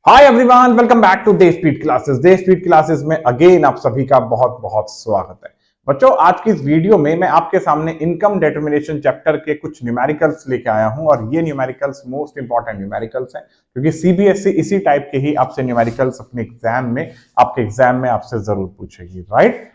Hi everyone, welcome back to Dev speed classes. Dev speed classes में again आप सभी का बहुत बहुत स्वागत है। बच्चों, आज की इस वीडियो में मैं आपके सामने इनकम डिटरमिनेशन चैप्टर के कुछ न्यूमेरिकल्स लेके आया हूं और ये न्यूमेरिकल्स मोस्ट इंपॉर्टेंट न्यूमेरिकल्स हैं क्योंकि सीबीएसई इसी टाइप के ही आपसे न्यूमेरिकल्स अपने आपके एग्जाम में आपसे जरूर पूछेगी, राइट।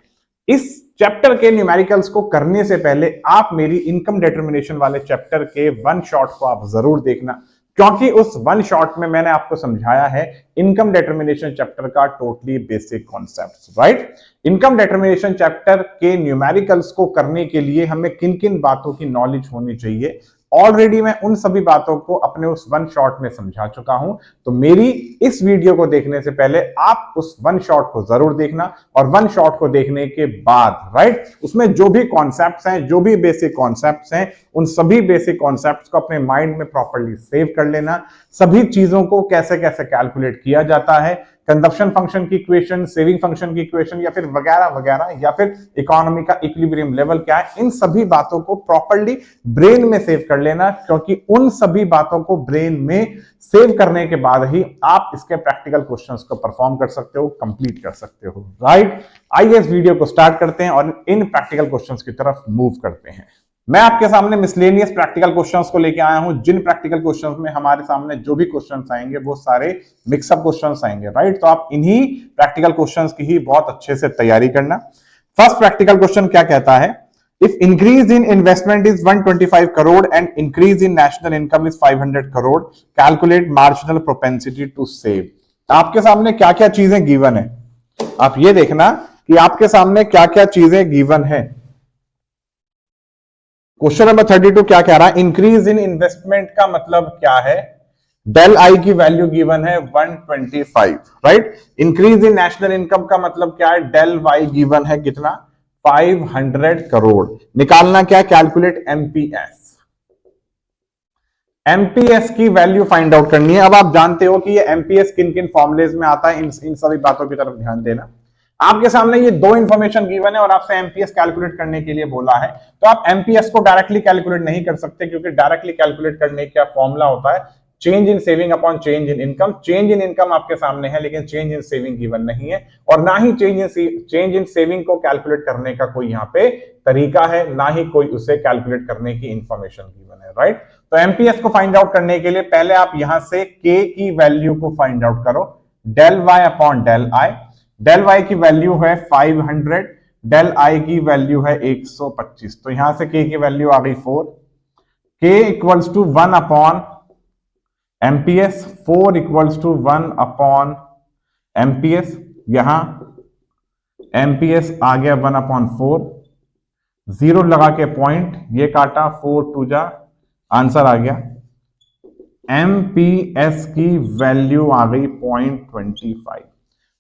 इस चैप्टर के न्यूमेरिकल्स को करने से पहले आप मेरी इनकम डिटरमिनेशन वाले चैप्टर के वन शॉट को आप जरूर देखना, क्योंकि उस वन शॉट में मैंने आपको समझाया है इनकम डिटरमिनेशन चैप्टर का totally basic concepts, right. Income determination chapter के न्यूमेरिकल्स को करने के लिए हमें किन किन बातों की नॉलेज होनी चाहिए, ऑलरेडी मैं उन सभी बातों को अपने उस वन शॉट में समझा चुका हूं। तो मेरी इस वीडियो को देखने से पहले आप उस वन शॉट को जरूर देखना और वन शॉट को देखने के बाद, राइट, उसमें जो भी कॉन्सेप्ट्स हैं, जो भी बेसिक कॉन्सेप्ट्स हैं, उन सभी बेसिक कॉन्सेप्ट्स को अपने माइंड में प्रॉपर्ली सेव कर लेना। सभी चीजों को कैसे कैसे कैलकुलेट किया जाता है, कंजप्शन फंक्शन की इक्वेशन, सेविंग फंक्शन की इक्वेशन या फिर वगैरह वगैरह, या फिर इकोनॉमी का इक्विलिब्रियम लेवल क्या है, इन सभी बातों को प्रॉपर्ली ब्रेन में सेव कर लेना, क्योंकि उन सभी बातों को ब्रेन में सेव करने के बाद ही आप इसके प्रैक्टिकल क्वेश्चंस को परफॉर्म कर सकते हो, कंप्लीट कर सकते हो, राइट। आइए इस वीडियो को स्टार्ट करते हैं और इन प्रैक्टिकल क्वेश्चंस की तरफ मूव करते हैं। मैं आपके सामने मिसलेनियस प्रैक्टिकल क्वेश्चंस को लेके आया हूं, जिन प्रैक्टिकल क्वेश्चंस में हमारे सामने जो भी क्वेश्चंस आएंगे वो सारे मिक्सअप क्वेश्चंस आएंगे, राइट। तो आप इन्हीं प्रैक्टिकल क्वेश्चंस की ही बहुत अच्छे से तैयारी करना। फर्स्ट प्रैक्टिकल क्वेश्चन क्या कहता है, if increase in investment is 125 crore and increase in national income is 500 crore, calculate marginal propensity to save. आपके सामने क्या क्या चीजें गिवन है, आप ये देखना कि आपके सामने क्या क्या चीजें गिवन है। क्वेश्चन नंबर 32 क्या कह रहा है, इंक्रीज इन इन्वेस्टमेंट का मतलब क्या है, डेल आई की वैल्यू गिवन है 125, right. Increase in national income का मतलब क्या है, डेल वाई गिवन है कितना, 500 करोड़। निकालना क्या, कैलकुलेट एमपीएस। एमपीएस की वैल्यू फाइंड आउट करनी है। अब आप जानते हो कि ये एमपीएस किन किन फॉर्मुलेज में आता है, इन सभी बातों की तरफ ध्यान देना। आपके सामने ये दो इंफॉर्मेशन गिवन है और आपसे एमपीएस कैलकुलेट करने के लिए बोला है, तो आप एमपीएस को डायरेक्टली कैलकुलेट नहीं कर सकते, क्योंकि डायरेक्टली कैलकुलेट करने का फॉर्मूला होता है change in saving upon change in income. Change in income आपके सामने है, लेकिन चेंज इन सेविंग गिवन नहीं है, और ना ही चेंज इन सेविंग को कैलकुलेट करने का कोई यहाँ पे तरीका है, ना ही कोई उसे कैलकुलेट करने की इंफॉर्मेशन गिवन है, राइट। तो एमपीएस को फाइंड आउट करने के लिए पहले आप यहां से के की वैल्यू को फाइंड आउट करो, del y upon del I. Del y की वैल्यू है 500, डेल आई की वैल्यू है 125, तो यहां से के की वैल्यू आ गई 4। K equals to 1 upon MPS, 4 equals to 1 upon MPS. यहां एमपीएस आ गया 1 अपॉन 4, जीरो लगा के पॉइंट ये काटा, 4 टू जा, आंसर आ गया। एमपीएस की वैल्यू आ गई 0.25।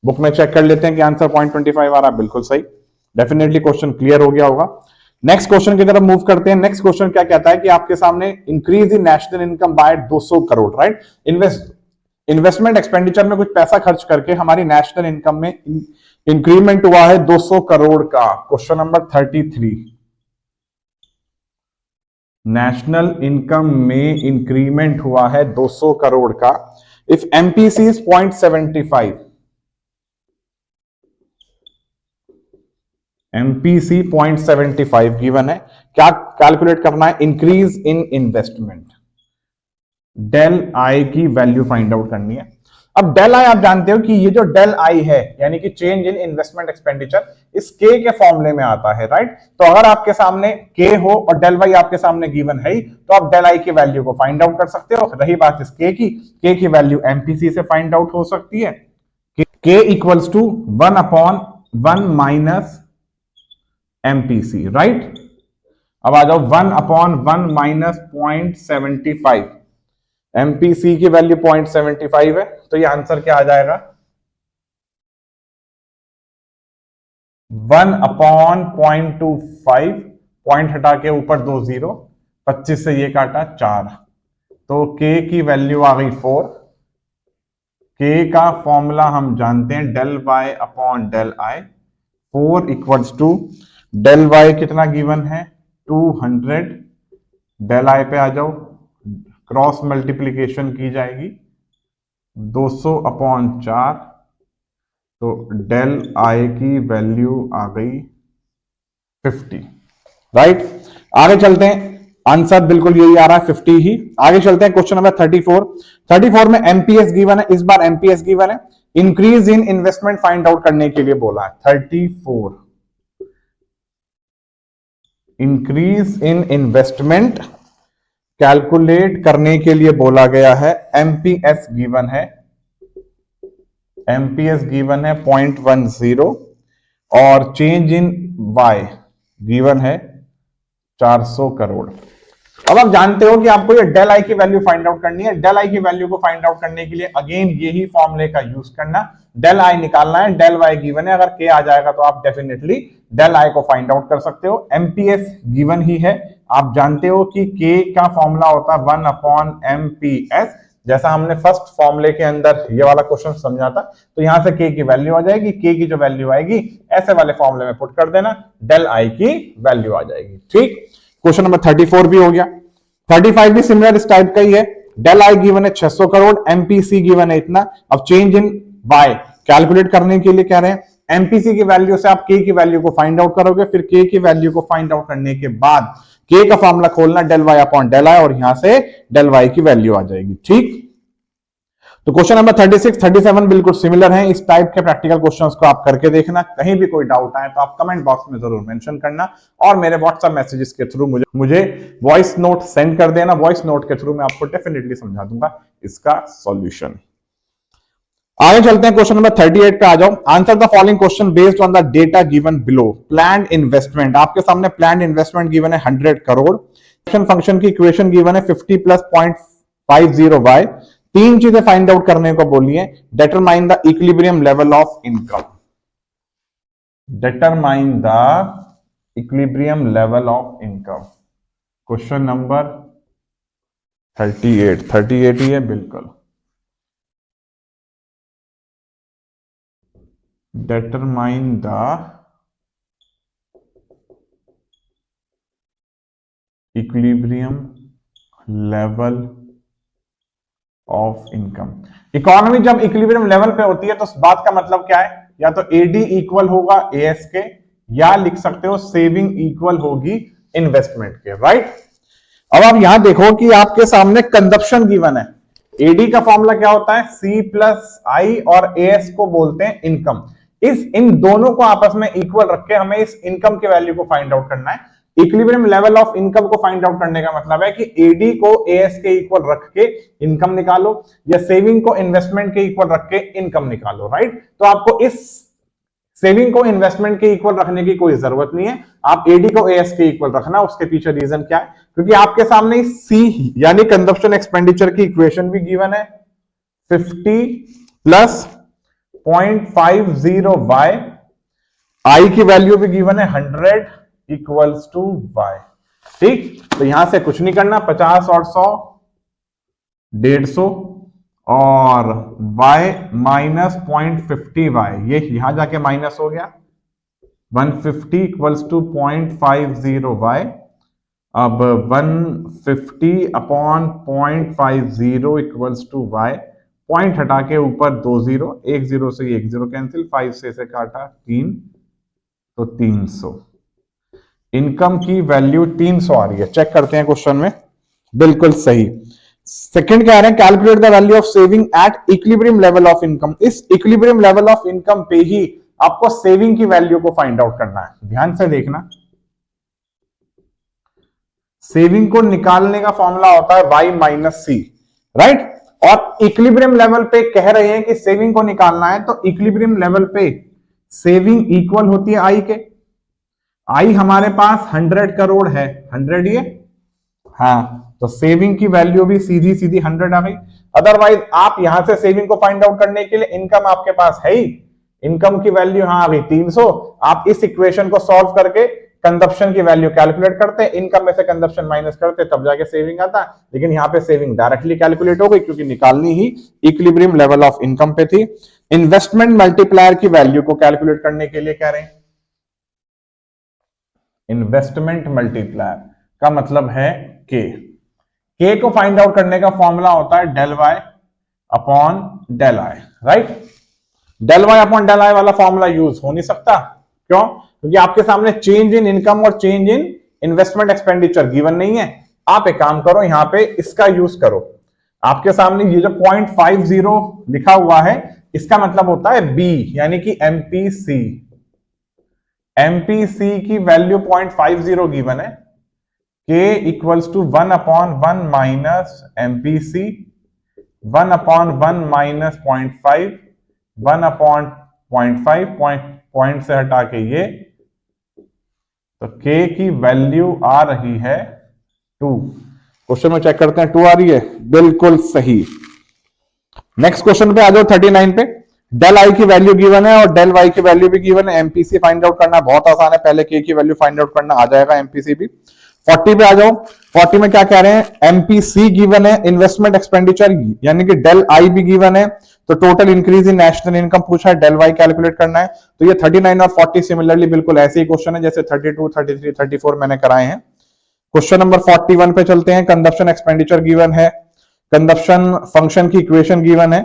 बुक में चेक कर लेते हैं कि आंसर 0.25 आ रहा है, बिल्कुल सही। डेफिनेटली क्वेश्चन क्लियर हो गया होगा। नेक्स्ट क्वेश्चन की तरफ मूव करते हैं। नेक्स्ट क्वेश्चन क्या कहता है कि आपके सामने increase in national income by 200 crore, right. Investment expenditure में कुछ पैसा खर्च करके हमारी नेशनल इनकम में इंक्रीमेंट हुआ है 200 करोड़ का। क्वेश्चन नंबर 33, नेशनल इनकम में इंक्रीमेंट हुआ है 200 करोड़ का। If MPC is 0.75, MPC 0.75 given है, क्या कैलकुलेट करना है, increase in investment. Del I की वैल्यू फाइंड आउट करनी है। अब डेल आई आप जानते हो कि ये जो डेल आई है, यानी कि चेंज इन इन्वेस्टमेंट एक्सपेंडिचर, इस के फॉर्मूले में आता है, राइट। तो अगर आपके सामने के हो और डेल वाई आपके सामने गिवन है, तो आप डेल आई की वैल्यू को फाइंड आउट कर सकते हो। रही बात इस के की वैल्यू एमपीसी से फाइंड आउट हो सकती है। K equals to 1 upon 1 minus MPC, right. अब आ जाओ 1 अपॉन 1 माइनस 0.75, एमपीसी की वैल्यू 0.75 है, तो ये आंसर क्या आ जाएगा, 1 अपॉन 0.25, पॉइंट हटा के ऊपर 2 जीरो, 25 से ये काटा 4, तो के की वैल्यू आ गई 4। के का फॉर्मूला हम जानते हैं, del y upon del I. 4 equals to del y कितना गिवन है, 200, डेल आई पे आ जाओ, क्रॉस मल्टीप्लीकेशन की जाएगी, 200/4, तो डेल आई की वैल्यू आ गई 50, राइट। आगे चलते हैं, आंसर बिल्कुल यही आ रहा है 50 ही। आगे चलते हैं क्वेश्चन नंबर 34 में एमपीएस गिवन है, इस बार एमपीएस गिवन है, increase in investment find out करने के लिए बोला है। 34 इंक्रीज इन इन्वेस्टमेंट कैलकुलेट करने के लिए बोला गया है। एमपीएस गिवन है, एमपीएस गिवन है 0.10 और चेंज इन वाई गिवन है 400 करोड़। अब आप जानते हो कि आपको ये डेल आई की वैल्यू फाइंड आउट करनी है। डेल आई की वैल्यू को फाइंड आउट करने के लिए अगेन यही फॉर्मूले का यूज करना, डेल आई निकालना है, डेल वाई गिवन है, अगर के आ जाएगा तो आप डेफिनेटली डेल आई को फाइंड आउट कर सकते हो। एमपीएस गिवन ही है, आप जानते हो कि के का फॉर्मूला होता है 1/MPS, जैसा हमने फर्स्ट फॉर्मूले के अंदर ये वाला क्वेश्चन समझा था। तो यहां से के की वैल्यू आ जाएगी, के की जो वैल्यू आएगी ऐसे वाले फॉर्मूले में पुट कर देना, डेल आई की वैल्यू आ जाएगी। ठीक, क्वेश्चन नंबर 34 भी हो गया। 35 भी सिमिलर इस टाइप का ही है, डेल आई गिवन है 600 करोड़, एमपीसी गिवन है इतना। अब चेंज इन वाई कैलकुलेट करने के लिए कह रहे हैं, एमपीसी की वैल्यू से आप के की वैल्यू को फाइंड आउट करोगे, फिर के की वैल्यू को फाइंड आउट करने के बाद के का फॉर्मूला खोलना del y upon del I, और यहां से डेल वाई की वैल्यू आ जाएगी। ठीक, तो क्वेश्चन नंबर 36, 37 बिल्कुल सिमिलर है। इस टाइप के प्रैक्टिकल क्वेश्चंस को आप करके देखना, कहीं भी कोई डाउट आए तो आप कमेंट बॉक्स में जरूर मेंशन करना, और मेरे व्हाट्सएप मैसेजेस के थ्रू मुझे वॉइस नोट सेंड कर देना। वॉइस नोट के थ्रू मैं आपको डेफिनेटली समझा दूंगा इसका सॉल्यूशन। आगे चलते हैं, क्वेश्चन नंबर 38 पे आ जाओ। Answer the following question based on the data given below. Planned investment, आपके सामने प्लान्ड इन्वेस्टमेंट गिवन है 100 करोड़। फंक्शन की इक्वेशन गिवन है 50 + 0.50y। तीन चीजें फाइंड आउट करने को बोली है। Determine the equilibrium level of income, determine the equilibrium level of income. Question number 38 ही है बिल्कुल। Determine the equilibrium level of income. Economy जब इक्विलिब्रियम लेवल पे होती है तो उस बात का मतलब क्या है, या तो एडी इक्वल होगा एएस के, या लिख सकते हो सेविंग इक्वल होगी इन्वेस्टमेंट के, राइट। अब आप यहां देखो कि आपके सामने कंजप्शन गिवन है। एडी का फॉर्मूला क्या होता है, सी प्लस आई, और एएस को बोलते हैं इनकम। इन दोनों को आपस में इक्वल रख के हमें इस इनकम के वैल्यू को फाइंड आउट करना है। इक्विलिब्रियम लेवल ऑफ इनकम को फाइंड आउट करने का मतलब है कि एडी को एएस के इक्वल रख के इनकम निकालो, या सेविंग को इन्वेस्टमेंट के इक्वल रख के इनकम निकालो, राइट। तो आपको इस सेविंग को इन्वेस्टमेंट के इक्वल रखने की कोई जरूरत नहीं है, आप एडी को एएस के इक्वल रखना। उसके पीछे रीजन क्या है, क्योंकि आपके सामने सी यानी कंजप्शन एक्सपेंडिचर की इक्वेशन भी गिवन है 50 + 0.50y, आई की वैल्यू भी गिवन है 100 इक्वल्स टू वाई। ठीक, तो यहां से कुछ नहीं करना, 50 और 100 150, और y माइनस 0.50y, ये यहां जाके माइनस हो गया 150 इक्वल्स टू 0.50y। अब 150/0.50 इक्वल्स टू y, पॉइंट हटा के ऊपर 2 0, 1 0 से 1 0 कैंसिल, 5 से काटा 3, तो 300। इनकम की वैल्यू 300 आ रही है। चेक करते हैं क्वेश्चन में, बिल्कुल सही। सेकंड कह रहे हैं calculate the value of saving eight equilibrium level of income. इस इक्विलिब्रियम लेवल ऑफ इनकम पे ही आपको सेविंग की वैल्यू को फाइंड आउट करना है। ध्यान से देखना, सेविंग को निकालने का फॉर्मूला होता है y - c, राइट। और इक्विलिब्रियम लेवल पे कह रहे हैं कि सेविंग को निकालना है, तो इक्विलिब्रियम लेवल पे सेविंग इक्वल होती है आई के। आई हमारे पास 100 करोड़ है, 100 ये, हाँ, तो सेविंग की वैल्यू भी सीधी सीधी 100 आ गई। अदरवाइज आप यहां से सेविंग को फाइंड आउट करने के लिए इनकम आपके पास है ही, इनकम की वैल्यू यहां आ गई 300। आप इस इक्वेशन को सॉल्व करके कंजप्शन की वैल्यू कैलकुलेट करते, इनकम में से कंजप्शन माइनस करते, तब जाके सेविंग आता। लेकिन यहां पे सेविंग डायरेक्टली कैलकुलेट हो गई, क्योंकि निकालनी ही इक्विलिब्रियम लेवल ऑफ इनकम पे थी। इन्वेस्टमेंट मल्टीप्लायर की वैल्यू को कैलकुलेट करने के लिए कह रहे हैं। इन्वेस्टमेंट मल्टीप्लायर का मतलब है के को फाइंड आउट करने का फॉर्मूला होता है del y upon del I, right. Del y upon del I वाला फॉर्मूला यूज हो नहीं सकता, क्यों? क्योंकि आपके सामने चेंज इन इनकम और change in investment expenditure given नहीं है। आप एक काम करो, यहां पे इसका यूज करो। आपके सामने ये जो 0.50 लिखा हुआ है, इसका मतलब होता है बी, यानी कि एमपीसी। एमपीसी की वैल्यू 0.50 गिवन है, k equals to 1/1 minus MPC, 1/1 minus 0.5, 1/0.5, point से हटा के ये, तो k की वैल्यू आ रही है 2। क्वेश्चन में चेक करते हैं, 2 आ रही है, बिल्कुल सही। नेक्स्ट क्वेश्चन पे आ जाओ, 39 पे। डेल आई की वैल्यू गिवन है और डेल वाई की वैल्यू भी गिवन है। एमपीसी फाइंड आउट करना बहुत आसान है, पहले के की वैल्यू फाइंड आउट करना, आ जाएगा एमपीसी भी। 40 पे आ जाओ। 40 में क्या कह रहे हैं, एमपीसी गिवन है, इन्वेस्टमेंट एक्सपेंडिचर यानी कि डेल आई भी गिवन है, तो total increase in national income पूछा है, डेल वाई कैलकुलेट करना है। तो ये 39 और 40 सिमिलरली बिल्कुल ऐसे ही क्वेश्चन है जैसे 32, 33, 34 मैंने कराए हैं। क्वेश्चन नंबर 41 पे चलते हैं। कंजप्शन एक्सपेंडिचर गिवन है, कंजप्शन फंक्शन की इक्वेशन गिवन है,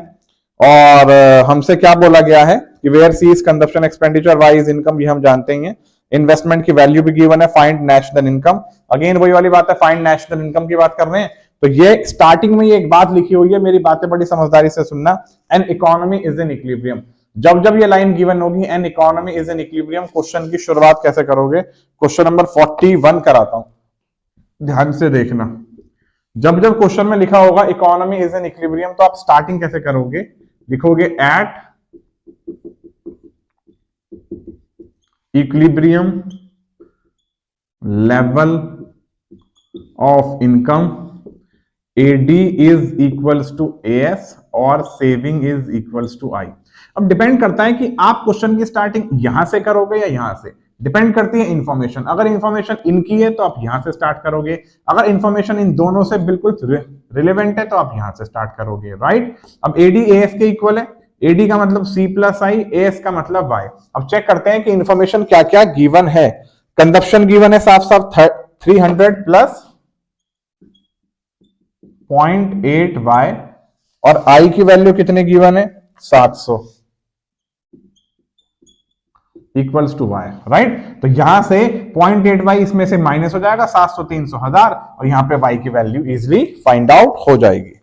और हमसे क्या बोला गया है कि where C is consumption expenditure, y is income, ये हम जानते ही हैं। इन्वेस्टमेंट की वैल्यू भी गिवन है, फाइंड नेशनल इनकम। अगेन वही वाली बात है, फाइंड नेशनल इनकम की बात कर रहे हैं। तो ये स्टार्टिंग में ये एक बात लिखी हुई है, मेरी बातें बड़ी समझदारी से सुनना। An economy is in equilibrium, जब जब ये लाइन गिवन होगी an economy is in equilibrium, question की शुरुआत कैसे करोगे? क्वेश्चन नंबर 41 कराता हूं, ध्यान से देखना। जब जब क्वेश्चन में लिखा होगा इकोनॉमी इज इन इक्विलिब्रियम, तो आप स्टार्टिंग कैसे करोगे? लिखोगे at equilibrium level of income, AD is equals to AS और saving is equals to I. अब डिपेंड करता है कि आप क्वेश्चन की स्टार्टिंग यहां से करोगे या यहां से, डिपेंड करती है इंफॉर्मेशन। अगर इंफॉर्मेशन इनकी है तो आप यहां से स्टार्ट करोगे, अगर इंफॉर्मेशन इन दोनों से बिल्कुल रिलेवेंट है तो आप यहां से स्टार्ट करोगे, राइट। अब एडी एएस के इक्वल है, एडी का मतलब सी प्लस आई, एएस का मतलब वाई। अब चेक करते हैं कि इंफॉर्मेशन क्या क्या गिवन है। कंजप्शन गिवन है साफ साफ 300 प्लस 0.8 वाई, और आई की वैल्यू कितने गिवन है? 700 इक्वल्स टू वाई, राइट। तो यहां से 0.8 वाई इसमें से माइनस हो जाएगा, 700, 300, 1000, और यहां पे वाई की वैल्यू इजिली फाइंड आउट हो जाएगी।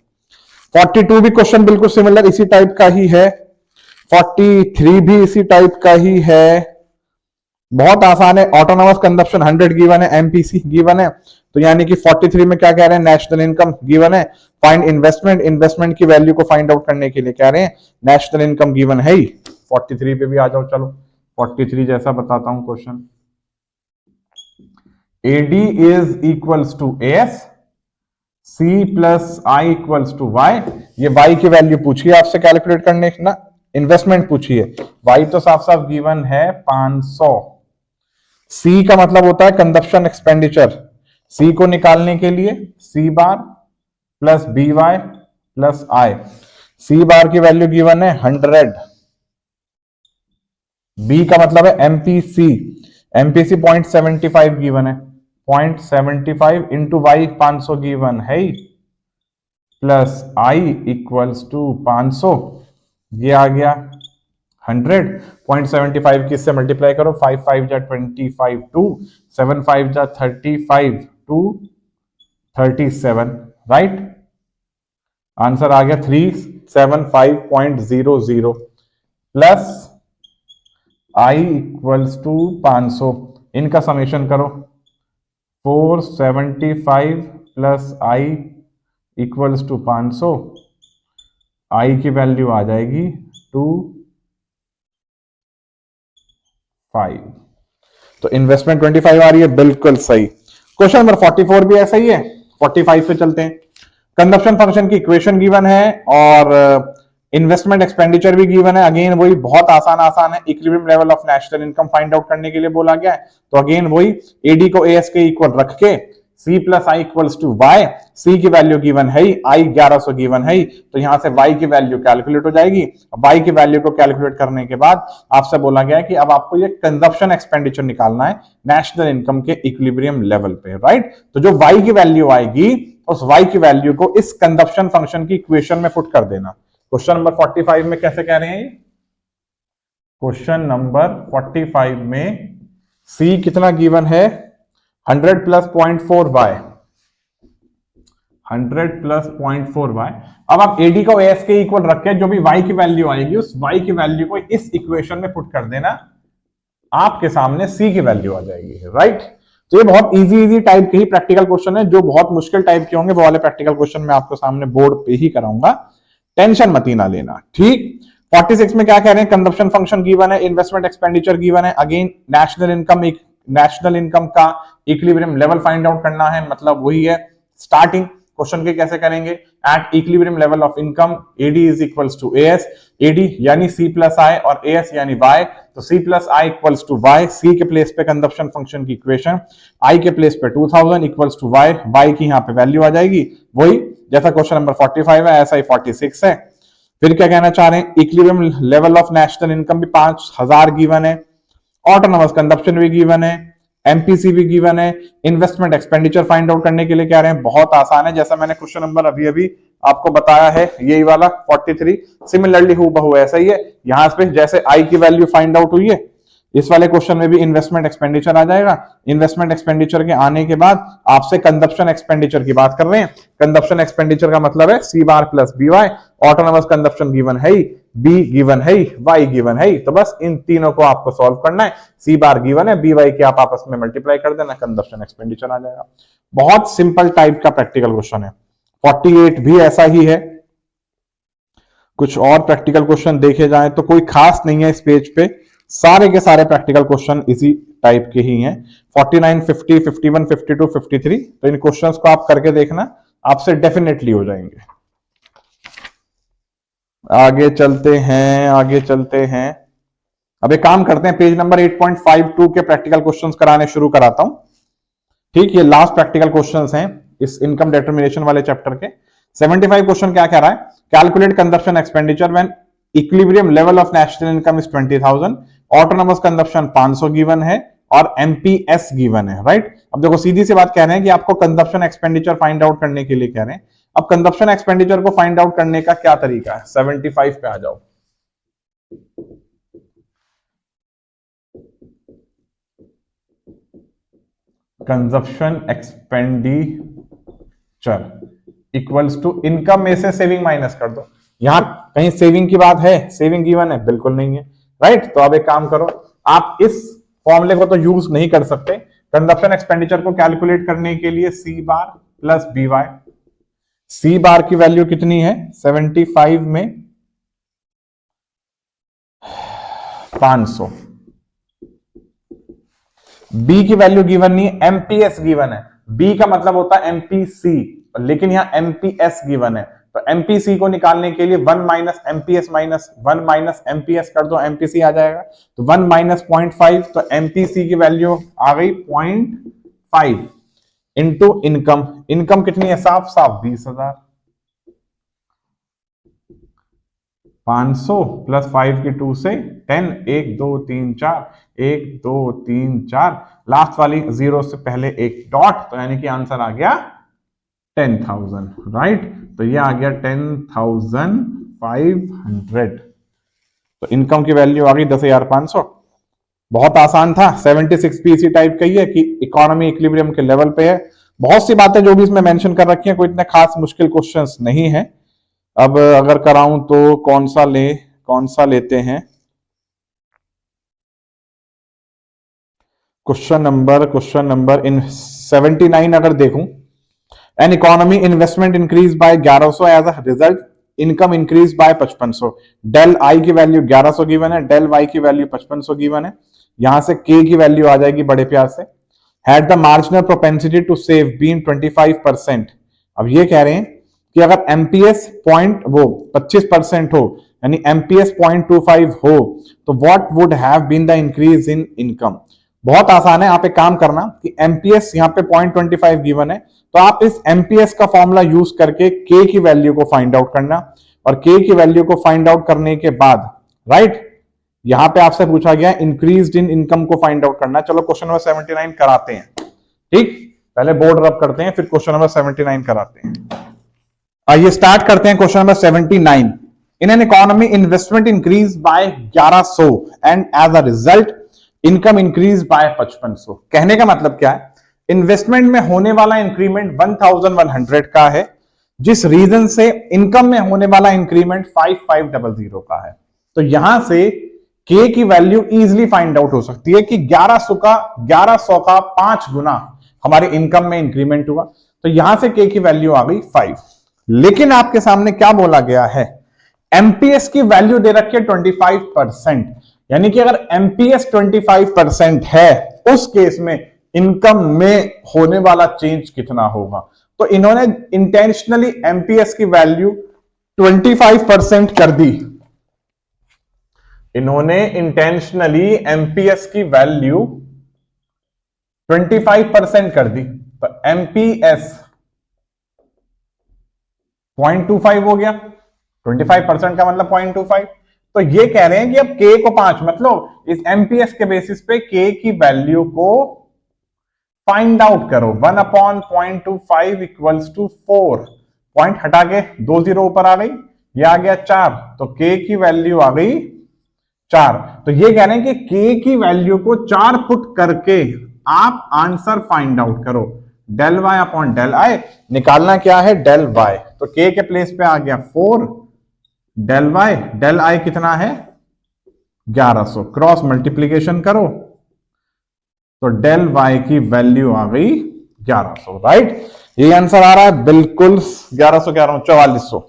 42 भी क्वेश्चन बिल्कुल सिमिलर इसी टाइप का ही है, 43 भी इसी टाइप का ही है, बहुत आसान है। ऑटोनोमस कंजप्शन 100 गिवन है, एमपीसी गिवन है, तो यानी कि 43 में क्या कह रहे हैं, नेशनल इनकम गिवन है, फाइंड इन्वेस्टमेंट, इन्वेस्टमेंट की वैल्यू को फाइंड आउट करने के लिए कह रहे हैं, नेशनल इनकम गिवन है ही। 43 पे भी आ जाओ, चलो 43 जैसा बताता हूं question. AD is equals to S, C plus I equals to y. ये वाई की वैल्यू पूछिए आपसे कैलकुलेट करने ना, इन्वेस्टमेंट पूछिए, वाई तो साफ साफ गिवन है 500। सी का मतलब होता है कंजप्शन एक्सपेंडिचर, सी को निकालने के लिए सी bar plus B Y plus आई। सी बार की वैल्यू गिवन है 100, बी का मतलब है एमपीसी, एमपीसी 0.75 गिवन है, 0.75 इंटू वाई 500 गिवन है, प्लस आई इक्वल्स टू 500, ये आ गया 100, 0.75 किससे मल्टीप्लाई करो, 5 5 जा 25, 2 7 5 जा 35, 2 37, राइट। आंसर आ गया 375.00 प्लस आई इक्वल्स टू 500, इनका समेशन करो, 475 प्लस आई इक्वल्स टू 500, आई की वैल्यू आ जाएगी 25, तो इन्वेस्टमेंट 25 आ रही है, बिल्कुल सही। क्वेश्चन नंबर 44 भी ऐसा ही है। 45 पे चलते हैं। कंजप्शन फंक्शन की इक्वेशन गिवन है और इन्वेस्टमेंट एक्सपेंडिचर भी गिवन है। अगेन वही बहुत आसान है, equilibrium level of national income find out करने के लिए बोला गया है। तो अगेन वही एडी को एएस के इक्वल रख के C plus I equals to Y, C की वैल्यू गिवन है, आई 1100 गिवन है, तो यहां से वाई की वैल्यू कैलकुलेट हो जाएगी। वाई की वैल्यू को कैलकुलेट करने के बाद आपसे बोला गया है कि अब आपको ये कंजप्शन एक्सपेंडिचर निकालना है नेशनल इनकम के इक्विलिब्रियम लेवल पे, राइट। तो जो वाई की वैल्यू आएगी उस वाई की वैल्यू को इस कंजप्शन फंक्शन की इक्वेशन में पुट कर देना। क्वेश्चन नंबर 45 में कैसे कह रहे हैं ये? क्वेश्चन नंबर 45 में सी कितना गिवन है? 100 प्लस 0.4y, 100 प्लस 0.4y। अब आप एडी को एस के इक्वल रख के जो भी y की वैल्यू आएगी उस y की वैल्यू को इस इक्वेशन में पुट कर देना, आपके सामने c की वैल्यू आ जाएगी, राइट। तो ये बहुत इजी टाइप के ही प्रैक्टिकल क्वेश्चन है। जो बहुत मुश्किल टाइप के होंगे वो वाले प्रैक्टिकल क्वेश्चन मैं आपको सामने बोर्ड पे ही कराऊंगा, टेंशन मत ही ना लेना, ठीक। 46 में क्या कह रहे हैं? कंजप्शन फंक्शन गिवन है, इन्वेस्टमेंट एक्सपेंडिचर गिवन है, अगेन नेशनल इनकम का इक्विलिब्रियम लेवल फाइंड आउट करना है, मतलब वही है स्टार्टिंग क्वेश्चन के। कैसे करेंगे? At equilibrium level of income AD is equals to AS, AD यानी सी प्लस आई और एएस यानी वाई, तो C plus I equals to Y, C के प्लेस पे कंजप्शन फंक्शन की इक्वेशन, आई के प्लेस पे 2000 इक्वल्स टू वाई, वाई की यहाँ पे वैल्यू आ जाएगी, वही जैसा क्वेश्चन नंबर 45 है ऐसा ही 46 है। फिर क्या कहना चाह रहे हैं? Equilibrium level of national income भी 5000 गिवन है, ऑटोनोमस कंजप्शन भी गिवन है, एमपीसी भी गिवन है, इन्वेस्टमेंट एक्सपेंडिचर फाइंड आउट करने के लिए कह रहे हैं, बहुत आसान है, जैसा मैंने क्वेश्चन नंबर अभी आपको बताया है, यही वाला 43 सिमिलरली हूबहू ऐसा ही है। यहां पे जैसे आई की वैल्यू फाइंड आउट हुई है, इस वाले क्वेश्चन में भी इन्वेस्टमेंट एक्सपेंडिचर आ जाएगा। इन्वेस्टमेंट एक्सपेंडिचर के आने के बाद आपसे कंजप्शन एक्सपेंडिचर की बात कर रहे हैं। कंजप्शन एक्सपेंडिचर का मतलब है C bar plus B Y, autonomous consumption given है, बी गिवन है, वाई गिवन है, तो बस इन तीनों को आपको सॉल्व करना है। सी बार गिवन है, बी वाई के आप आपस में मल्टीप्लाई कर देना, कंजप्शन एक्सपेंडिचर आ जाएगा। बहुत सिंपल टाइप का प्रैक्टिकल क्वेश्चन है। 48 भी ऐसा ही है। कुछ और प्रैक्टिकल क्वेश्चन देखे जाए तो कोई खास नहीं है इस पेज पे, सारे के सारे प्रैक्टिकल क्वेश्चन इसी टाइप के ही हैं। 49, 50, 51, 52, 53, तो इन क्वेश्चंस को आप करके देखना, आपसे डेफिनेटली हो जाएंगे। आगे चलते हैं। अब एक काम करते हैं, पेज नंबर 8.52 के प्रैक्टिकल क्वेश्चंस कराने शुरू कराता हूं, ठीक। ये लास्ट प्रैक्टिकल क्वेश्चंस हैं इस इनकम डिटरमिनेशन वाले चैप्टर के। 75 क्वेश्चन क्या कह रहा है? Calculate consumption expenditure when equilibrium level of national income is 20,000, autonomous consumption 500 given है और एमपीएस गिवन है, राइट। अब देखो सीधी सी बात कह रहे हैं कि आपको कंजप्शन एक्सपेंडिचर फाइंड आउट करने के लिए कह रहे हैं। अब कंजप्शन एक्सपेंडिचर को फाइंड आउट करने का क्या तरीका है? 75 पे आ जाओ। Consumption expenditure equals to income में से सेविंग माइनस कर दो। यहां कहीं सेविंग की बात है? सेविंग गिवन है? बिल्कुल नहीं है, राइट। तो अब एक काम करो, आप इस फॉर्मूले को तो यूज नहीं कर सकते। कंजप्शन एक्सपेंडिचर को कैलकुलेट करने के लिए सी बार प्लस बी वाई, सी बार की वैल्यू कितनी है? 75 में 500, बी की वैल्यू गिवन नहीं है, एमपीएस गिवन है। बी का मतलब होता है एमपीसी, लेकिन यहां एमपीएस गिवन है, तो एमपीसी को निकालने के लिए 1 minus MPS minus 1 minus MPS कर दो, एमपीसी आ जाएगा। तो 1 माइनस 0.5, तो एमपीसी की वैल्यू आ गई 0.5 इंटू इनकम। इनकम कितनी है? साफ 20,000। 500 प्लस 5 की 2 से 10, 1 2 3 4, 1 2 3 4, लास्ट वाली जीरो से पहले एक डॉट, तो यानी कि आंसर आ गया 10,000, राइट। तो ये आ गया 10,500। तो इनकम की वैल्यू आ गई 10,500। बहुत आसान था। 76 भी इसी टाइप का ही है कि इकोनॉमी इक्विलिब्रियम के लेवल पे है। बहुत सी बातें जो भी इसमें मेंशन कर रखी है, कोई इतने खास मुश्किल क्वेश्चंस नहीं है। अब अगर कराऊं तो कौन सा लेते हैं? क्वेश्चन नंबर इन 79 अगर देखूं, an economy investment increase by 1100 as a result, income increase by 5500। Del I की वैल्यू 1100 गिवन है, डेल वाई की वैल्यू 5500 गिवन है। यहां से के की वैल्यू आ जाएगी बड़े प्यार से। Had the marginal propensity to save been 25%। अब ये कह रहे हैं कि अगर एमपीएस 25% हो, यानी एमपीएस 0.25 हो, तो what would have been the increase in income. बहुत आसान है, आप एक काम करना कि एमपीएस यहाँ पे 0.25 गिवन है, तो आप इस एमपीएस का फॉर्मूला यूज करके के की वैल्यू को फाइंड आउट करना, और के की वैल्यू को फाइंड आउट करने के बाद, राइट, यहां पे आपसे पूछा गया इंक्रीज्ड इन इनकम को फाइंड आउट करना। चलो क्वेश्चन नंबर 79 कराते हैं, ठीक। पहले बोर्ड रब करते हैं, फिर क्वेश्चन नंबर 79 कराते हैं। आइए स्टार्ट करते हैं question number 79। In an economy investment increase by 1100 and as a result income increase by 5500। कहने का मतलब क्या है, इन्वेस्टमेंट में होने वाला इंक्रीमेंट 1100 का है, जिस रीजन से इनकम में होने वाला इंक्रीमेंट 5500 का है। तो यहां से के की वैल्यू इजीली फाइंड आउट हो सकती है कि 1100 का 5 गुना हमारे इनकम में इंक्रीमेंट हुआ, तो यहां से के की वैल्यू आ गई 5। लेकिन आपके सामने क्या बोला गया है, एमपीएस की वैल्यू दे रखी है 25%, यानी कि अगर एमपीएस 25% है उस केस में इनकम में होने वाला चेंज कितना होगा। तो इन्होंने इंटेंशनली एमपीएस की वैल्यू 25% कर दी, इन्होंने इंटेंशनली एमपीएस की वैल्यू 25% कर दी। तो एमपीएस 0.25 हो गया, 25% का मतलब 0.25। तो ये कह रहे हैं कि अब के को 5, मतलब इस एमपीएस के बेसिस पे के की वैल्यू को फाइंड आउट करो। 1/0.25 इक्वल्स टू 4, पॉइंट हटा के 2 जीरो ऊपर आ गई, ये आ गया 4, तो के की वैल्यू आ गई 4। तो ये कह रहे हैं कि के की वैल्यू को 4 पुट करके आप आंसर फाइंड आउट करो। Del y upon del I निकालना क्या है, डेल वाई। तो के के प्लेस पे आ गया 4, डेल वाई, डेल आई कितना है 1100, क्रॉस मल्टीप्लीकेशन करो तो डेल वाई की वैल्यू आ गई 1100। राइट, ये आंसर आ रहा है बिल्कुल 1100 कह रहा हूं 4400,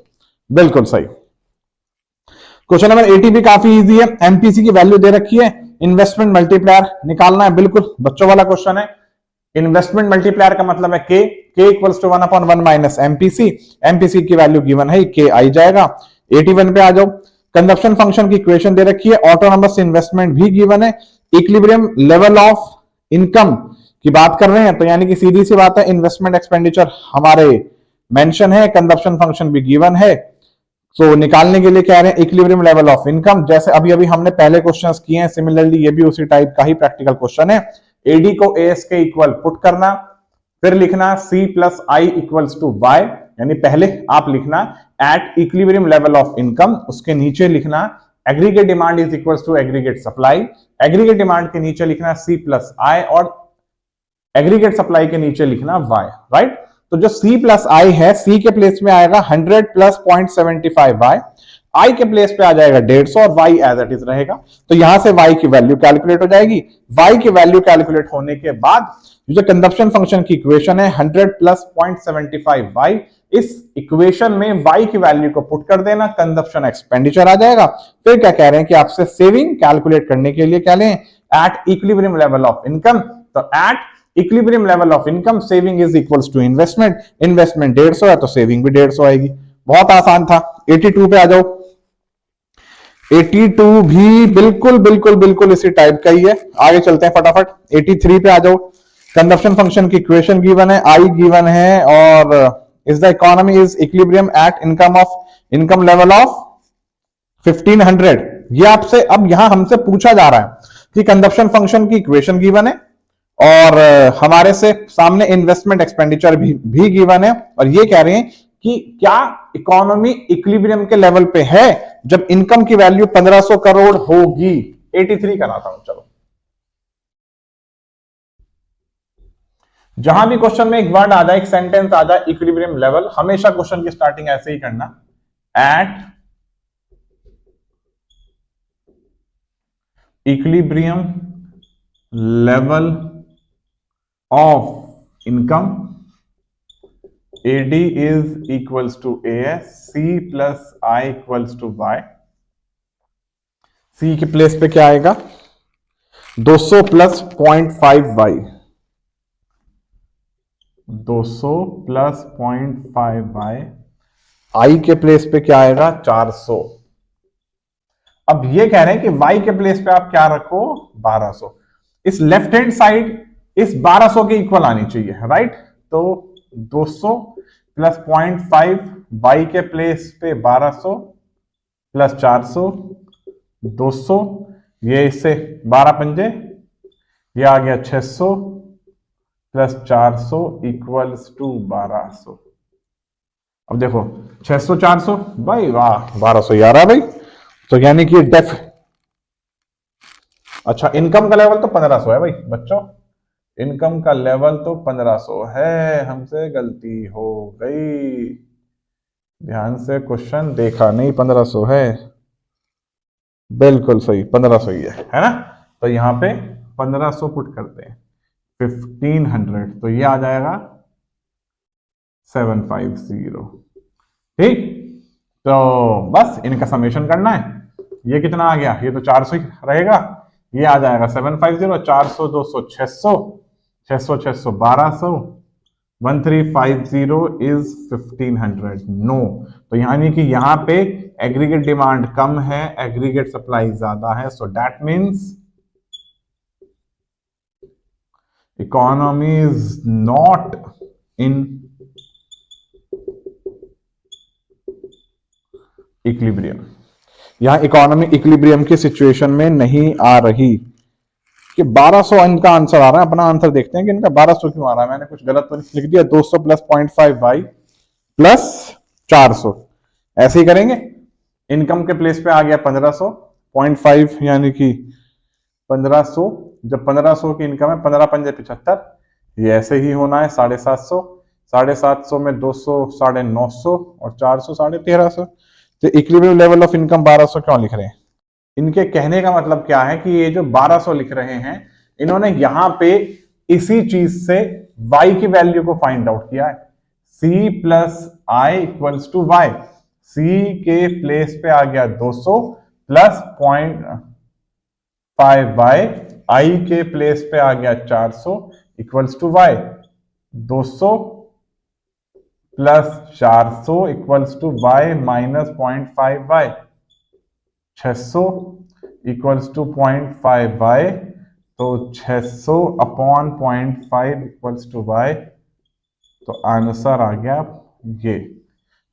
बिल्कुल सही। क्वेश्चन नंबर 80 भी काफी इजी है, एमपीसी की वैल्यू दे रखी है, इन्वेस्टमेंट मल्टीप्लायर निकालना है, बिल्कुल बच्चों वाला क्वेश्चन है। इन्वेस्टमेंट मल्टीप्लायर का मतलब है k equals to 1/1 minus MPC, MPC की वैल्यू गिवन है, के आई जाएगा। 81 पे आ जाओ, कंजप्शन फंक्शन की इक्वेशन दे रखी है, ऑटोनोमस इन्वेस्टमेंट भी गिवन है, इक्विलिब्रियम लेवल ऑफ इनकम की बात कर रहे हैं, तो यानी कि सीधी सी बात है इन्वेस्टमेंट एक्सपेंडिचर हमारे मेंशन है, कंजप्शन फंक्शन भी गिवन है। तो निकालने के लिए कह रहे हैं इक्विलिब्रियम लेवल ऑफ इनकम, जैसे अभी अभी हमने पहले क्वेश्चंस किए हैं, सिमिलरली ये भी उसी टाइप का ही प्रैक्टिकल क्वेश्चन है। एडी को एएस के इक्वल पुट करना, फिर लिखना C plus I equals to y, यानी पहले आप लिखना at equilibrium level of income, उसके नीचे लिखना aggregate demand is equals to aggregate supply, aggregate demand के नीचे लिखना सी प्लस आई और एग्रीगेट सप्लाई के नीचे लिखना वाई। राइट, तो जो C प्लस आई है, C के प्लेस में आएगा 100 प्लस 0.75 वाई, I के प्लेस पे आ जाएगा 150 और Y एज इट इज रहेगा। तो यहां से Y की वैल्यू कैलकुलेट हो जाएगी। Y की वैल्यू कैलकुलेट होने के बाद जो कंजप्शन फंक्शन की इक्वेशन है 100 प्लस 0.75 Y, इस इक्वेशन में Y की वैल्यू को पुट कर देना, कंजप्शन एक्सपेंडिचर आ जाएगा। फिर क्या कह रहे हैं कि आपसे सेविंग कैलकुलेट करने के लिए क्या लें, at equilibrium level of income. तो at equilibrium level of income saving is equals to investment, investment 150 है तो सेविंग भी 150 आएगी। बहुत आसान था। 82 पे आ जाओ, 82 भी बिल्कुल बिल्कुल बिल्कुल इसी टाइप का ही है। आगे चलते हैं फटाफट। 83 पे आ जाओ, कंजप्शन फंक्शन की इक्वेशन गिवन है, आई गिवन है और is the economy is equilibrium at income level of 1500। ये आपसे अब यहां हमसे पूछा जा रहा है कि कंजप्शन फंक्शन की इक्वेशन गिवन है और हमारे से सामने इन्वेस्टमेंट एक्सपेंडिचर भी गिवन है, और ये कह रहे हैं कि क्या इकोनॉमी इक्विलिब्रियम के लेवल पे है जब इनकम की वैल्यू 1500 करोड़ होगी। 83 कराता हूं, चलो। जहां भी क्वेश्चन में एक वर्ड आ जाए, एक सेंटेंस आ जाए इक्विलिब्रियम लेवल, हमेशा क्वेश्चन की स्टार्टिंग ऐसे ही करना, eight equilibrium level of income AD is equals to AS, C plus I equals to Y। C के प्लेस पे क्या आएगा 200 plus 0.5 Y, 200 plus 0.5 Y। I के प्लेस पे क्या आएगा 400। अब ये कह रहे हैं कि Y के प्लेस पे आप क्या रखो 1200। इस लेफ्ट हैंड साइड इस 1200 के इक्वल आनी चाहिए, राइट। तो 200 प्लस 0.5 Y के प्लेस पे 1200 प्लस 400 200, ये इससे 12 पंजे, ये आ गया 600 प्लस 400 इक्वल्स टू 1200। अब देखो 600 400 भाई वाह 1200 ही आ रहा है भाई। तो यानी कि डेफ अच्छा इनकम का लेवल तो 1500 है भाई बच्चों, इनकम का लेवल तो 1500 है, हमसे गलती हो गई, ध्यान से क्वेश्चन देखा नहीं, 1500 है, बिल्कुल सही 1500 ही है ना। तो यहाँ पे 1500 पुट करते हैं, 1500 तो ये आ जाएगा 750। ठीक, तो बस इनका समेशन करना है। ये कितना आ गया, ये तो 400 ही रहेगा, ये आ जाएगा 750, 400 200 600, 600 600 1200, 1350 इज 1500। नो, तो यानी कि यहां पे एग्रीगेट डिमांड कम है, एग्रीगेट सप्लाई ज्यादा है, so that means economy is not in equilibrium. यहां इकोनॉमी इक्विलिब्रियम की सिचुएशन में नहीं आ रही। कि 1200 इनका आंसर आ रहा है, अपना आंसर देखते हैं कि इनका 1200 क्यों आ रहा है। मैंने कुछ गलत तो नहीं लिख दिया, 200 प्लस 0.5 वाई प्लस 400 ऐसे ही करेंगे। इनकम के प्लेस पे आ गया 1500, 0.5 यानी कि 1500, जब 1500 की इनकम है 15 पंजे 75, ये ऐसे ही होना है 750, 750 में 200 950 और 400 1350। तो इक्विलिब्रियम लेवल ऑफ इनकम 1200 क्यों लिख रहे हैं? इनके कहने का मतलब क्या है कि ये जो 1200 लिख रहे हैं, इन्होंने यहां पे इसी चीज से y की वैल्यू को फाइंड आउट किया है। c plus I equals to y, c के प्लेस पे आ गया 200 प्लस 0.5y, i के प्लेस पे आ गया 400 equals to y, 200 plus 400 equals to y minus 0.5y, 600 equals to 0.5y, तो 600 अपॉन 0.5 इक्वल्स टू y, तो आंसर आ गया ये।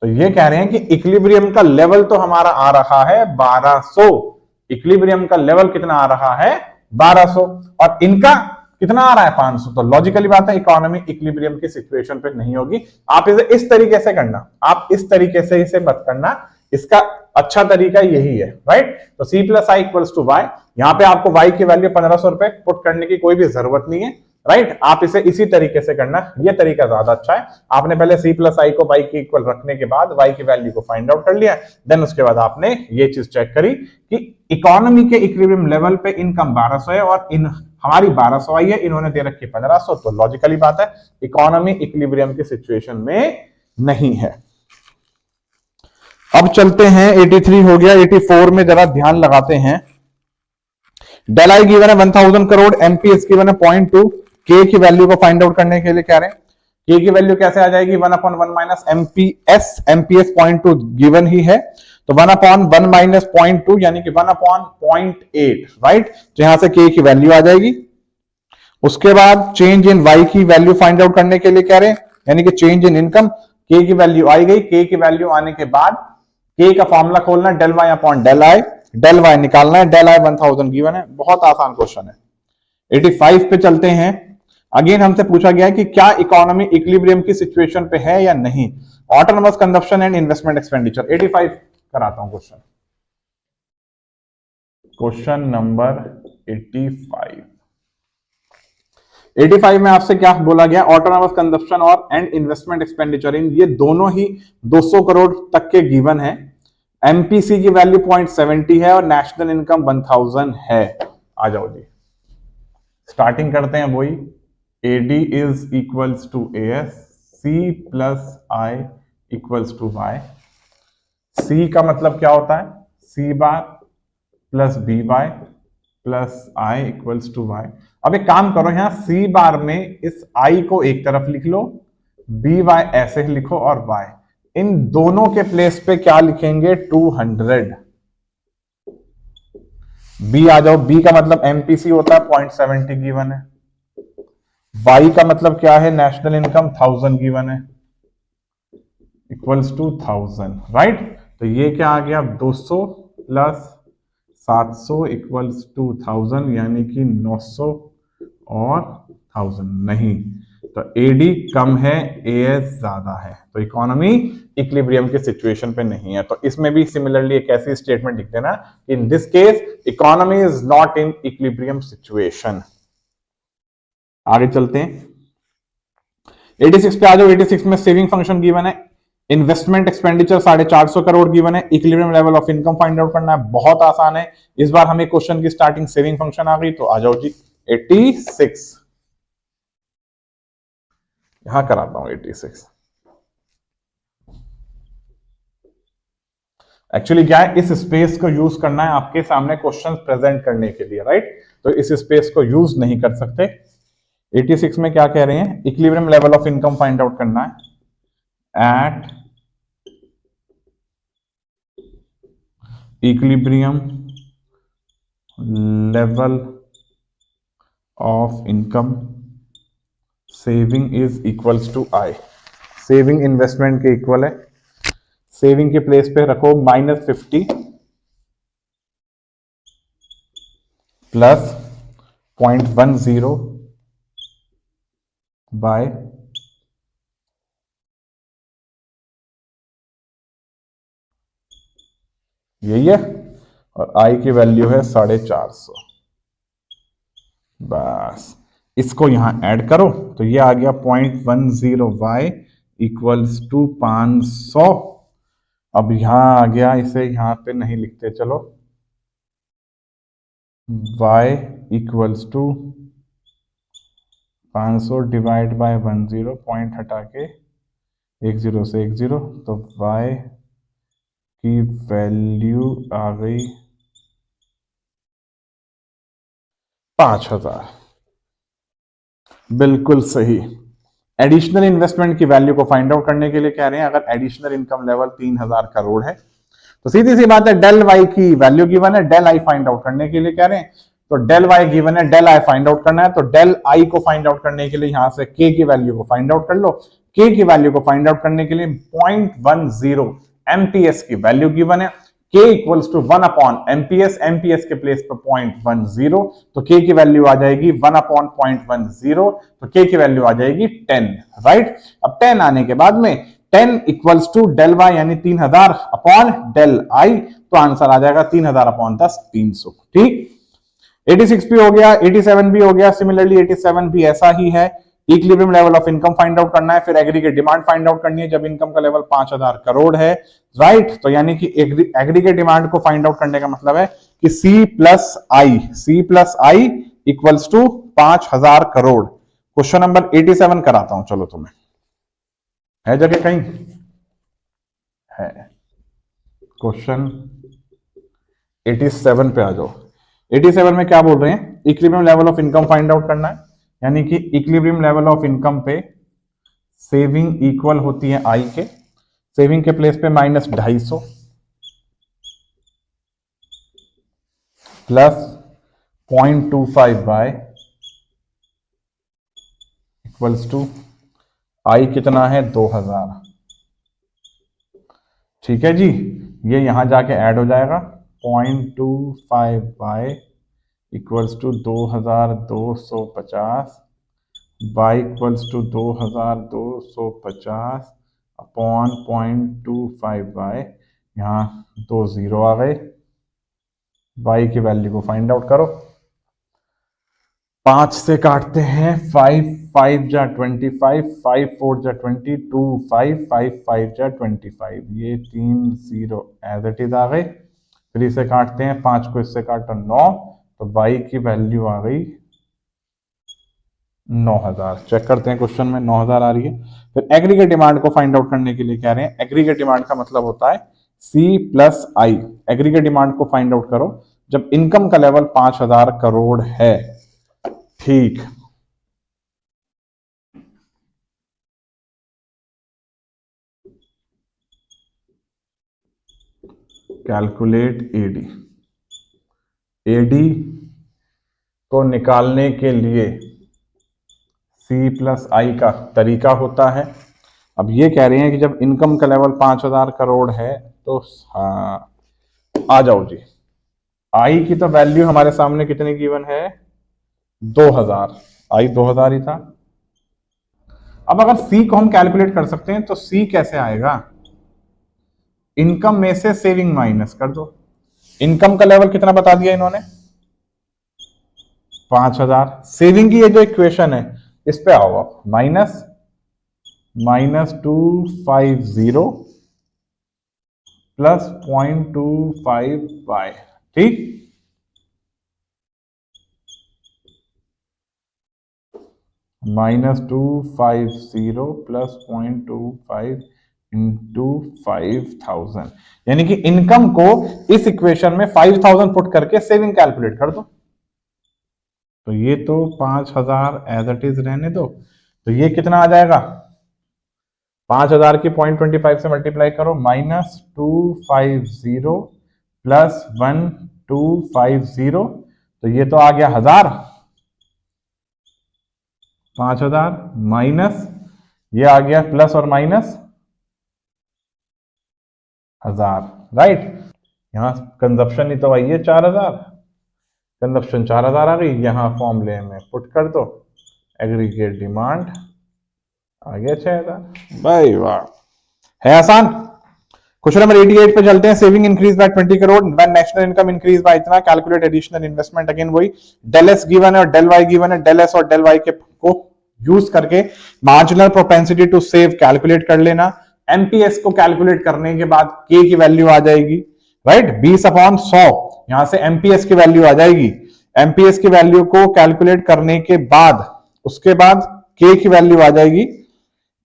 तो ये कह रहे हैं कि इक्विलिब्रियम का लेवल तो हमारा आ रहा है 1200, इक्विलिब्रियम का लेवल कितना आ रहा है 1200, और इनका कितना आ रहा है 500। तो लॉजिकली बात है इकोनॉमी इक्विलिब्रियम की सिचुएशन पे नहीं होगी। आप इसे इस तरीके से करना, आप इस तरीके से इसे मत करना, इसका अच्छा तरीका यही है, राइट। तो C plus I equals to y, यहां पे आपको वाई की वैल्यू 1500 रुपए पुट करने की कोई भी जरूरत नहीं है, राइट। आप इसे इसी तरीके से करना, ये तरीका ज्यादा अच्छा है। आपने पहले सी प्लस आई को वाई के इक्वल रखने के बाद वाई की वैल्यू को फाइंड आउट कर लिया, देन उसके बाद आपने ये चीज चेक करी कि इकोनॉमी के इक्विलिब्रियम लेवल पे इनकम 1200 है और इन हमारी 1200 आई है, इन्होंने दे रखी 1500, तो लॉजिकली बात है इकोनॉमी इक्विलिब्रियम की सिचुएशन में नहीं है। अब चलते हैं 83 हो गया, 84 में जरा ध्यान लगाते हैं। डेल आई गिवन है 1000 करोड़, एमपीएस गिवन है 0.2, के की वैल्यू को फाइंड आउट करने के लिए कह रहे हैं। के की वैल्यू कैसे आ जाएगी 1/1 माइनस एमपीएस, एमपीएस 0.2 गिवन ही है, तो 1/1 माइनस 0.2 यानी कि 1/0.8, राइट। तो यहां से के की वैल्यू आ जाएगी। उसके बाद चेंज इन वाई की वैल्यू फाइंड आउट करने के लिए कह रहे हैं, यानी कि चेंज इन इनकम, के की वैल्यू आई गई, के की वैल्यू आने के बाद के का फॉर्मूला खोलना है del y upon del I, del y निकालना है, डेल आई 1000 गिवन है, बहुत आसान क्वेश्चन है। 85 पे चलते हैं। अगेन हमसे पूछा गया है कि क्या इकोनॉमी इक्विलिब्रियम की सिचुएशन पे है या नहीं, autonomous consumption and investment expenditure. 85 कराता हूं क्वेश्चन, क्वेश्चन नंबर 85। 85 में आपसे क्या बोला गया, ऑटोनोमस कंजप्शन और एंड इन्वेस्टमेंट एक्सपेंडिचर इन, ये दोनों ही 200 करोड़ तक के गिवन है। एमपीसी की वैल्यू 0.70 है और नेशनल इनकम 1000 है। आ जाओ जी, स्टार्टिंग करते हैं वही, AD is equals to AS, C plus I equals to Y. C का मतलब क्या होता है, C bar plus B Y plus I equals to Y. अब एक काम करो, यहां सी बार में इस आई को एक तरफ लिख लो, बी वाई ऐसे ही लिखो, और वाई इन दोनों के प्लेस पे क्या लिखेंगे 200। बी आ जाओ, बी का मतलब एमपीसी होता है 0.70 गिवन है, वाई का मतलब क्या है नेशनल इनकम 1000 गिवन है, इक्वल्स टू 1000, राइट। तो ये क्या आ गया 200 प्लस 700 इक्वल्स टू 1000, यानी कि 900 और 1000 नहीं, तो एडी कम है, एएस ज्यादा है, तो इकोनॉमी इक्विलिब्रियम की सिचुएशन पे नहीं है। तो इसमें भी सिमिलरली एक ऐसी स्टेटमेंट लिख देना, in this case economy is not in equilibrium situation. आगे चलते हैं, 86 पे आ जाओ। 86 में सेविंग फंक्शन गिवन है, इन्वेस्टमेंट एक्सपेंडिचर 450 करोड़ गिवन है, equilibrium level of income find out करना है। बहुत आसान है, इस बार हमें क्वेश्चन की स्टार्टिंग सेविंग फंक्शन आ गई, तो आ जाओ जी 86, यहां कराता हूं 86। एक्चुअली क्या है, इस स्पेस को यूज करना है आपके सामने क्वेश्चन प्रेजेंट करने के लिए, राइट? तो इस स्पेस को यूज नहीं कर सकते। 86 में क्या कह रहे हैं, equilibrium level of income find out करना है at equilibrium level of income saving is equals to I. Saving investment के इक्वल है, सेविंग के प्लेस पे रखो -50 प्लस 0.10 बाय यही है, और आई की वैल्यू है 450। बस इसको यहां ऐड करो तो ये आ गया 0.10y इक्वल्स टू 500। अब यहां आ गया, इसे यहां पे नहीं लिखते, चलो y equals to 500 divide by 10, point हटा के 10 से 10, तो y की वैल्यू आ गई 5000। बिल्कुल सही। एडिशनल इन्वेस्टमेंट की वैल्यू को फाइंड आउट करने के लिए कह रहे हैं, अगर एडिशनल इनकम लेवल 3000 करोड़ है तो सीधी सी बात है, डेल वाई की वैल्यू गिवन है, डेल आई फाइंड आउट करने के लिए कह रहे हैं, तो डेल वाई गिवन है, डेल आई फाइंड आउट करना है। तो डेल आई को फाइंड आउट करने के लिए यहां से के की वैल्यू को फाइंड आउट कर लो। के की वैल्यू को फाइंड आउट करने के लिए 0.10 एमपीएस की वैल्यू गिवन है, k equals to 1 upon MPS, MPS के प्लेस पर 0.10, तो k की वैल्यू आ जाएगी 1 अपॉन 0.10, तो k की वैल्यू आ जाएगी 10, राइट? अब 10 आने के बाद में 10 इक्वल्स टू डेल वाई यानी 3000 अपॉन डेल आई, तो आंसर आ जाएगा 3000 अपॉन 10, 300। ठीक, 86 भी हो गया, 87 भी हो गया। सिमिलरली 87 भी ऐसा ही है, equilibrium level of income find out करना है, फिर एग्रीगेट डिमांड फाइंड आउट करनी है जब इनकम का लेवल 5000 करोड़ है, राइट? तो यानी कि एग्रीगेट डिमांड को फाइंड आउट करने का मतलब है कि C plus I equals to 5000 crore. Question number 87 कराता हूं, चलो तुम्हें, है जगह कहीं है? क्वेश्चन 87 पे आ जाओ। 87 में क्या बोल रहे हैं, equilibrium level of income find out करना है, यानी कि इक्विलिब्रियम लेवल ऑफ इनकम पे सेविंग इक्वल होती है आई के, सेविंग के प्लेस पे -250 प्लस 0.25 बाय इक्वल्स टू आई कितना है 2000। ठीक है जी, ये यहां जाके ऐड हो जाएगा, 0.25 y equals to 2250 y equals to 2250 upon 0.25 y, यहाँ 2 जीरो आ गए। बाई की वैल्यू को फाइंड आउट करो, 5 से काटते हैं, 5 5 जा 25, 5 4 जा 20, 2 5 5 5 जा 25, ये 3 जीरो एज इट इज आ गए। फिर इसे काटते हैं, 5 को इससे काटो 9, तो बाई की वैल्यू आ गई 9000। चेक करते हैं क्वेश्चन में 9000 आ रही है। फिर एग्रीगेट डिमांड को फाइंड आउट करने के लिए कह रहे हैं, एग्रीगेट डिमांड का मतलब होता है सी प्लस आई। एग्रीगेट डिमांड को फाइंड आउट करो जब इनकम का लेवल 5000 करोड़ है। ठीक, कैलकुलेट एडी। एडी को निकालने के लिए सी प्लस आई का तरीका होता है। अब ये कह रहे हैं कि जब इनकम का लेवल 5000 करोड़ है तो हाँ, आ जाओ जी, आई की तो वैल्यू हमारे सामने कितनी गिवन है 2000, आई 2000 ही था। अब अगर सी को हम कैलकुलेट कर सकते हैं तो सी कैसे आएगा, इनकम में से सेविंग माइनस कर दो। इनकम का लेवल कितना बता दिया इन्होंने, 5000। सेविंग की ये जो इक्वेशन है इस पे आओ आप, -250 प्लस 0.25y, ठीक। -250 प्लस 0.25 इंटू 5000, यानी कि इनकम को इस इक्वेशन में 5000 पुट करके सेविंग कैलकुलेट कर दो। तो ये तो 5000 एज इट इज रहने दो, तो ये कितना आ जाएगा, 5000 की 0.25 से मल्टीप्लाई करो, -250 प्लस 1250, तो ये तो आ गया 1000। 5000 माइनस ये आ गया प्लस और माइनस 1000, राइट। यहां कंजप्शन ही तो आई है 4000, कंजप्शन 4000 आ गई, यहां फॉर्मूले में पुट कर दो, एग्रीगेट डिमांड आ गया 6000। भाई वाह, है आसान। क्वेश्चन नंबर 88 पे चलते हैं। Saving increase by 20 crore when national income increase by इतना, कैलकुलेट एडिशनल इन्वेस्टमेंट। अगेन वही, डेल एस गिवन है और डेल वाई गिवन है, डेल एस और डेल वाई के को यूज करके marginal propensity to save calculate कर लेना। एमपीएस को कैलकुलेट करने के बाद के की वैल्यू आ जाएगी, राइट, 20/100, यहां से एमपीएस की वैल्यू आ जाएगी। एमपीएस की वैल्यू को कैलकुलेट करने के बाद उसके बाद के की वैल्यू आ जाएगी।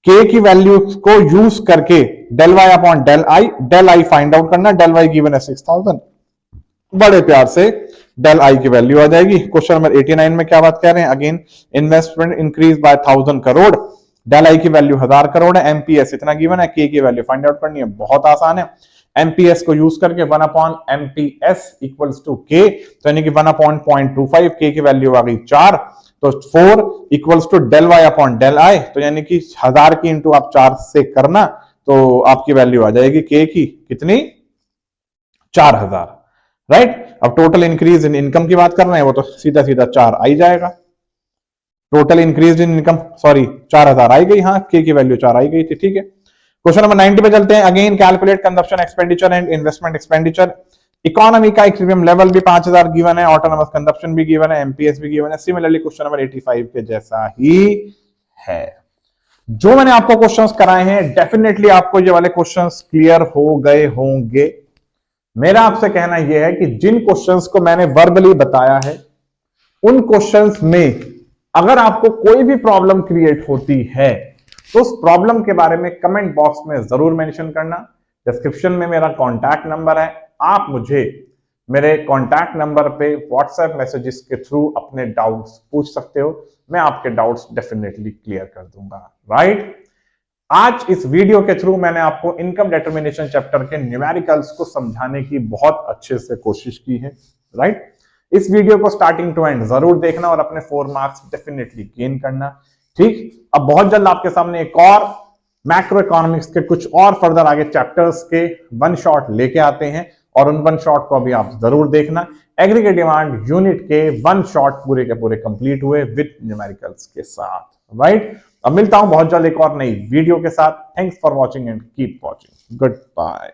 के की वैल्यू को यूज करके del y upon del I find out करना। डेल वाई गिवन है 6000, बड़े प्यार से डेल आई की वैल्यू आ जाएगी। क्वेश्चन नंबर 89 में क्या बात कह रहे हैं, again investment increase by 1000 crore, del I की वैल्यू 1000 करोड़ है, एमपीएस इतना गिवन है, के की वैल्यू फाइंड आउट करनी है, बहुत आसान है। एमपीएस को यूज करके 1 अपॉन एमपीएस इक्वल्स टू के, तो यानी कि 1 अपॉन 0.25, के की वैल्यू आ गई 4, तो 4 equals to del y upon del I, तो यानी कि 1000 की इंटू आप 4 से करना, तो आपकी वैल्यू आ जाएगी के की कितनी, 4000, राइट। अब टोटल इंक्रीज इन इनकम की बात कर रहे हैं, वो तो सीधा सीधा 4 आई जाएगा। Total increase in income, sorry 4000 आई गई, हाँ, के की वैल्यू 4 आई गई थी, ठीक है। क्वेश्चन नंबर 90 पे चलते हैं। Again calculate consumption expenditure and investment expenditure. Economy का इक्विलिब्रियम लेवल भी 5000 गिवन है, ऑटोनोमस कंजप्शन भी गिवन है, एमपीएस भी गिवन है। सिमिलरली क्वेश्चन नंबर 85 के जैसा ही है। जो मैंने आपको क्वेश्चंस कराए हैं, डेफिनेटली आपको ये वाले क्वेश्चंस क्लियर हो गए होंगे। मेरा आपसे कहना यह है कि जिन क्वेश्चंस को मैंने वर्बली बताया है, उन क्वेश्चंस में अगर आपको कोई भी प्रॉब्लम क्रिएट होती है तो उस प्रॉब्लम के बारे में कमेंट बॉक्स में जरूर मेंशन करना। डिस्क्रिप्शन में मेरा कॉन्टैक्ट नंबर है, आप मुझे मेरे कॉन्टैक्ट नंबर पे व्हाट्सएप मैसेजेस के थ्रू अपने डाउट्स पूछ सकते हो, मैं आपके डाउट्स डेफिनेटली क्लियर कर दूंगा, राइट। आज इस वीडियो के थ्रू मैंने आपको इनकम डिटरमिनेशन चैप्टर के न्यूमेरिकल्स को समझाने की बहुत अच्छे से कोशिश की है, राइट। इस वीडियो को स्टार्टिंग टू एंड जरूर देखना और अपने 4 मार्क्स डेफिनेटली गेन करना, ठीक। अब बहुत जल्द आपके सामने एक और मैक्रो इकोनॉमिक्स के कुछ और फर्दर आगे चैप्टर्स के वन शॉट लेके आते हैं और उन वन शॉट को अभी आप जरूर देखना। एग्रीगेट डिमांड यूनिट के वन शॉट पूरे के पूरे कंप्लीट हुए विद न्यूमेरिकल्स के साथ, राइट। अब मिलता हूं बहुत जल्द एक और नई वीडियो के साथ। Thanks for watching and keep watching. Good bye.